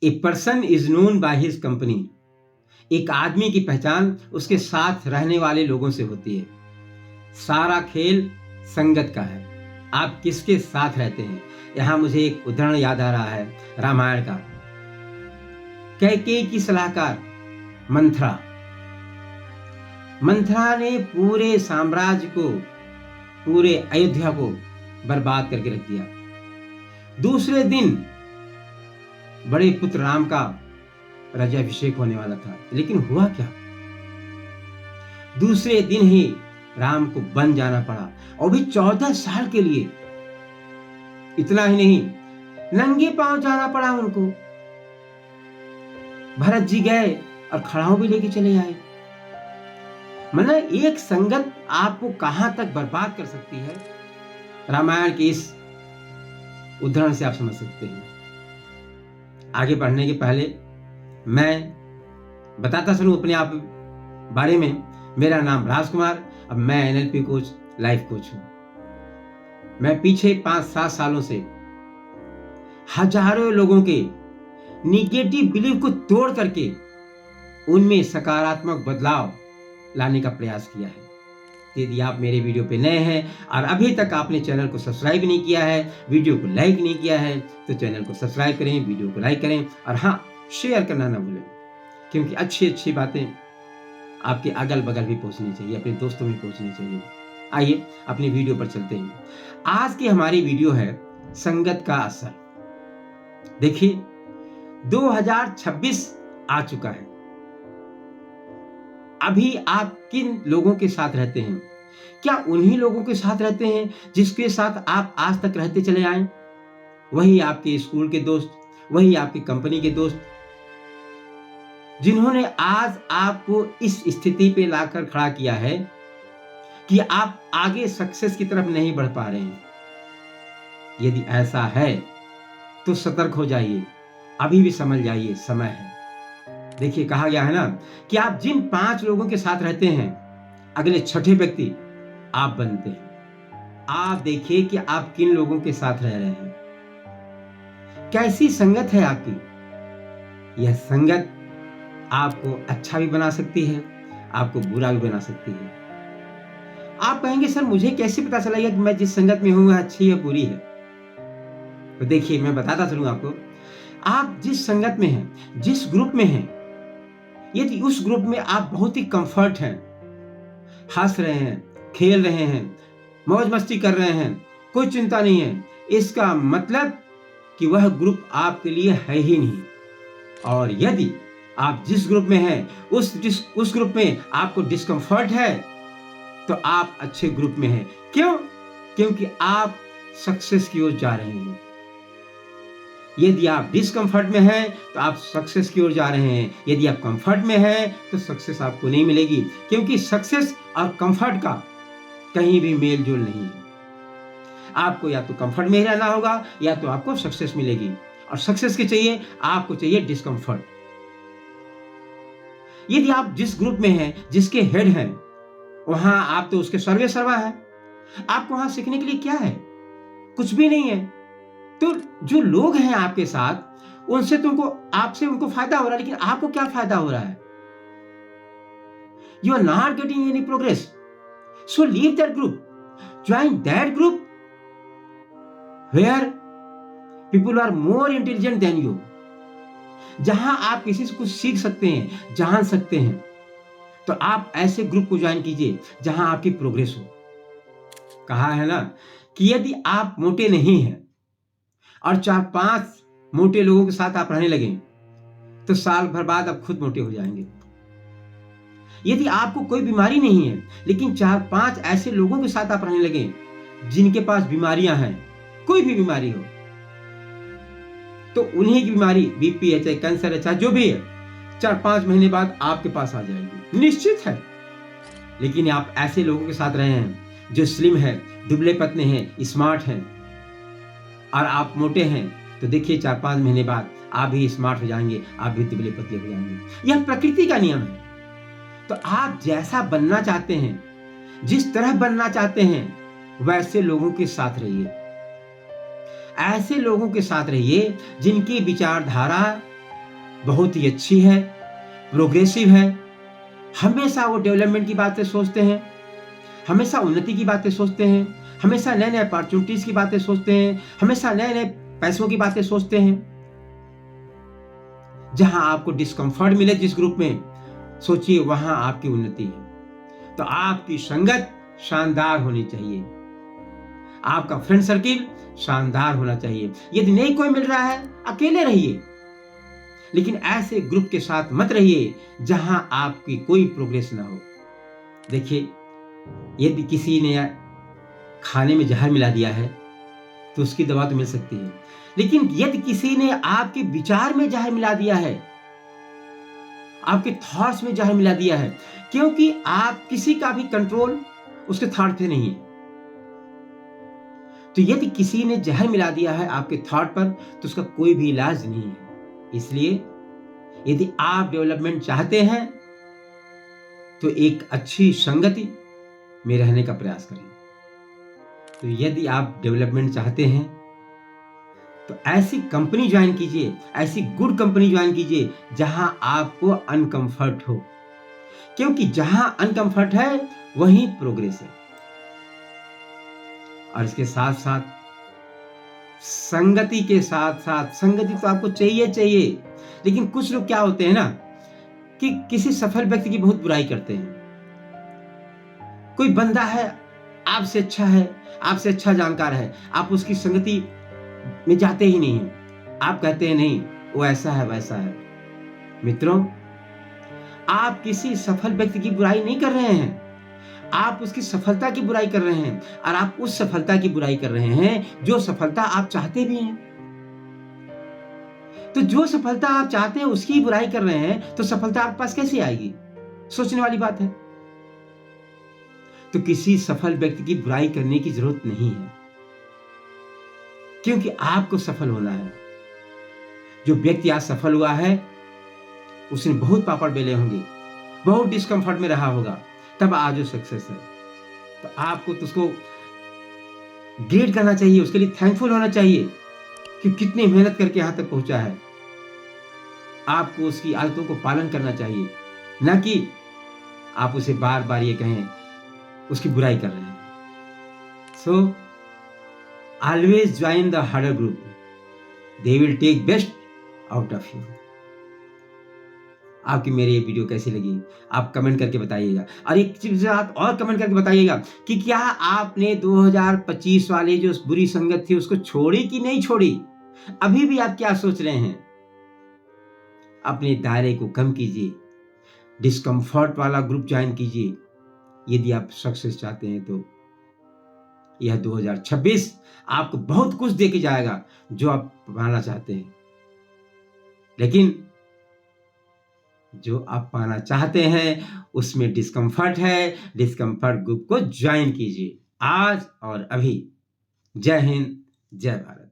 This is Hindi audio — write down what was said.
A person is known by his company. एक आदमी की पहचान उसके साथ रहने वाले लोगों से होती है। सारा खेल संगत का है, आप किसके साथ रहते हैं। यहां मुझे एक उदाहरण याद आ रहा है रामायण का। कैकेयी की सलाहकार मंथरा ने पूरे साम्राज्य को, पूरे अयोध्या को बर्बाद करके रख दिया। दूसरे दिन बड़े पुत्र राम का राज्याभिषेक होने वाला था, लेकिन हुआ क्या? दूसरे दिन ही राम को वन जाना पड़ा, और भी 14 साल के लिए। इतना ही नहीं, नंगे पांव जाना पड़ा उनको। भरत जी गए और खड़ाऊ भी लेके चले आए। मतलब एक संगत आपको कहां तक बर्बाद कर सकती है, रामायण के इस उदाहरण से आप समझ सकते हैं। आगे बढ़ने के पहले मैं बताता चलूं अपने आप बारे में। मेरा नाम राजकुमार, अब मैं एनएलपी कोच, लाइफ कोच हूं। मैं पीछे 5-7 सालों से हजारों लोगों के निगेटिव बिलीफ को तोड़ करके उनमें सकारात्मक बदलाव लाने का प्रयास किया है। यदि आप मेरे वीडियो पे नए हैं और अभी तक आपने चैनल को सब्सक्राइब नहीं किया है, वीडियो को लाइक नहीं किया है, तो चैनल को सब्सक्राइब करें, वीडियो को लाइक करें, और हाँ, शेयर करना ना भूलें, क्योंकि अच्छी अच्छी बातें आपके अगल बगल भी पहुंचनी चाहिए, अपने दोस्तों में पहुंचनी चाहिए। आइए अपनी वीडियो पर चलते हैं। आज की हमारी वीडियो है संगत का असर। देखिए 2026 आ चुका है। अभी आप किन लोगों के साथ रहते हैं? क्या उन्हीं लोगों के साथ रहते हैं जिसके साथ आप आज तक रहते चले आए? वही आपके स्कूल के दोस्त, वही आपकी कंपनी के दोस्त, जिन्होंने आज आपको इस स्थिति पे लाकर खड़ा किया है कि आप आगे सक्सेस की तरफ नहीं बढ़ पा रहे हैं। यदि ऐसा है तो सतर्क हो जाइए, अभी भी समझ जाइए, समय है। देखिए कहा गया है ना कि आप जिन 5 लोगों के साथ रहते हैं, अगले 6ठे व्यक्ति आप बनते हैं। आप देखिए कि आप किन लोगों के साथ रह रहे हैं, कैसी संगत है आपकी। यह संगत आपको अच्छा भी बना सकती है, आपको बुरा भी बना सकती है। आप कहेंगे सर मुझे कैसे पता चलेगा कि मैं जिस संगत में हूं वह अच्छी या बुरी है? तो देखिए मैं बताता चलूं आपको। आप जिस संगत में हैं, जिस ग्रुप में हैं, यदि उस ग्रुप में आप बहुत ही कंफर्ट हैं, हंस रहे हैं, खेल रहे हैं, मौज मस्ती कर रहे हैं, कोई चिंता नहीं है, इसका मतलब कि वह ग्रुप आपके लिए है ही नहीं। और यदि आप जिस ग्रुप में हैं उस ग्रुप में आपको डिस्कम्फर्ट है, तो आप अच्छे ग्रुप में हैं। क्यों? क्योंकि आप सक्सेस की ओर जा रहे हैं। यदि आप डिस्कम्फर्ट में हैं तो आप सक्सेस की ओर जा रहे हैं। यदि आप कंफर्ट में हैं तो सक्सेस आपको नहीं मिलेगी, क्योंकि सक्सेस और कंफर्ट का कहीं भी मेल जोल नहीं है। आपको या तो कंफर्ट में ही रहना होगा या तो आपको सक्सेस मिलेगी, और सक्सेस के चाहिए आपको चाहिए डिस्कम्फर्ट। यदि आप जिस ग्रुप में हैं, जिसके हेड हैं, वहां आप तो उसके सर्वे सर्वा है, आपको वहां सीखने के लिए क्या है? कुछ भी नहीं है। तो जो लोग हैं आपके साथ, उनसे तुमको, आपसे उनको फायदा हो रहा है, लेकिन आपको क्या फायदा हो रहा है? You are not getting any progress, so leave that group, join that group where people are more intelligent than you, जहां आप किसी से कुछ सीख सकते हैं, जान सकते हैं। तो आप ऐसे ग्रुप को ज्वाइन कीजिए जहां आपकी प्रोग्रेस हो। कहा है ना कि यदि आप मोटे नहीं हैं और 4-5 मोटे लोगों के साथ आप रहने लगे, तो साल भर बाद आप खुद मोटे हो जाएंगे। यदि आपको कोई बीमारी नहीं है, लेकिन 4-5 ऐसे लोगों के साथ आप रहने लगे जिनके पास बीमारियां हैं, कोई भी बीमारी हो, तो उन्हीं की बीमारी, बीपी है, चाहे कैंसर है, चाहे जो भी है, 4-5 महीने बाद आपके पास आ जाएगी, निश्चित है। लेकिन आप ऐसे लोगों के साथ रहे हैं जो स्लिम है, दुबले पतले हैं, स्मार्ट हैं, और आप मोटे हैं, तो देखिए 4-5 महीने बाद आप भी स्मार्ट हो जाएंगे, आप भी दुबले पतले हो जाएंगे। यह प्रकृति का नियम है। तो आप जैसा बनना चाहते हैं, जिस तरह बनना चाहते हैं, वैसे लोगों के साथ रहिए। ऐसे लोगों के साथ रहिए जिनकी विचारधारा बहुत ही अच्छी है, प्रोग्रेसिव है। हमेशा वो डेवलपमेंट की बातें सोचते हैं, हमेशा उन्नति की बातें सोचते हैं, हमेशा नए नए अपॉर्चुनिटीज की बातें सोचते हैं, हमेशा नए नए पैसों की बातें सोचते हैं। जहां आपको डिस्कंफर्ट मिले जिस ग्रुप में, सोचिए वहां आपकी उन्नति है। तो आपकी संगत शानदार होनी चाहिए, आपका फ्रेंड सर्किल शानदार होना चाहिए। यदि नहीं कोई मिल रहा है, अकेले रहिए, लेकिन ऐसे ग्रुप के साथ मत रहिए जहां आपकी कोई प्रोग्रेस ना हो। देखिए, यदि किसी ने खाने में जहर मिला दिया है तो उसकी दवा तो मिल सकती है, लेकिन यदि किसी ने आपके विचार में जहर मिला दिया है, आपके थॉट्स में जहर मिला दिया है, क्योंकि आप किसी का भी कंट्रोल उसके थॉट पे नहीं है। तो यदि किसी ने जहर मिला दिया है आपके थॉट पर, तो उसका कोई भी इलाज नहीं है। इसलिए यदि आप डेवलपमेंट चाहते हैं तो एक अच्छी संगति में रहने का प्रयास करें। तो यदि आप डेवलपमेंट चाहते हैं तो ऐसी कंपनी ज्वाइन कीजिए, ऐसी गुड कंपनी ज्वाइन कीजिए जहां आपको अनकंफर्ट हो, क्योंकि जहां अनकंफर्ट है वहीं प्रोग्रेस है। और इसके साथ साथ संगति के साथ साथ संगति तो आपको चाहिए, लेकिन कुछ लोग क्या होते हैं ना कि किसी सफल व्यक्ति की बहुत बुराई करते हैं। कोई बंदा है, आपसे अच्छा है, आपसे अच्छा जानकार है, आप उसकी संगति में जाते ही नहीं हैं। आप कहते हैं नहीं, वो ऐसा है वैसा है। मित्रों, आप किसी सफल व्यक्ति की बुराई नहीं कर रहे हैं, आप उसकी सफलता की बुराई कर रहे हैं, और आप उस सफलता की बुराई कर रहे हैं जो सफलता आप चाहते भी हैं। तो जो सफलता आप चाहते हैं उसकी बुराई कर रहे हैं, तो सफलता आपके पास कैसे आएगी? सोचने वाली बात है। तो किसी सफल व्यक्ति की बुराई करने की जरूरत नहीं है, क्योंकि आपको सफल होना है। जो व्यक्ति आज सफल हुआ है उसने बहुत पापड़ बेले होंगे, बहुत डिस्कंफर्ट में रहा होगा, तब आज वो सक्सेस है। तो आपको तो उसको ग्रेट करना चाहिए, उसके लिए थैंकफुल होना चाहिए कि कितनी मेहनत करके यहां तक पहुंचा है। आपको उसकी आदतों को पालन करना चाहिए, ना कि आप उसे बार बार ये कहें उसकी बुराई कर रहे हैं। So always join the harder group, they will take best out of you. आपकी मेरी ये वीडियो कैसी लगी आप कमेंट करके बताइएगा। और एक चीज आप और कमेंट करके बताइएगा कि क्या आपने 2025 वाली जो बुरी संगत थी उसको छोड़ी कि नहीं छोड़ी। अभी भी आप क्या सोच रहे हैं? अपने दायरे को कम कीजिए, डिस्कंफर्ट वाला ग्रुप ज्वाइन कीजिए। यदि आप सक्सेस चाहते हैं तो यह 2026 आपको बहुत कुछ दे के जाएगा जो आप पाना चाहते हैं। लेकिन जो आप पाना चाहते हैं उसमें डिस्कंफर्ट है, डिस्कंफर्ट ग्रुप को ज्वाइन कीजिए आज और अभी। जय हिंद, जय भारत।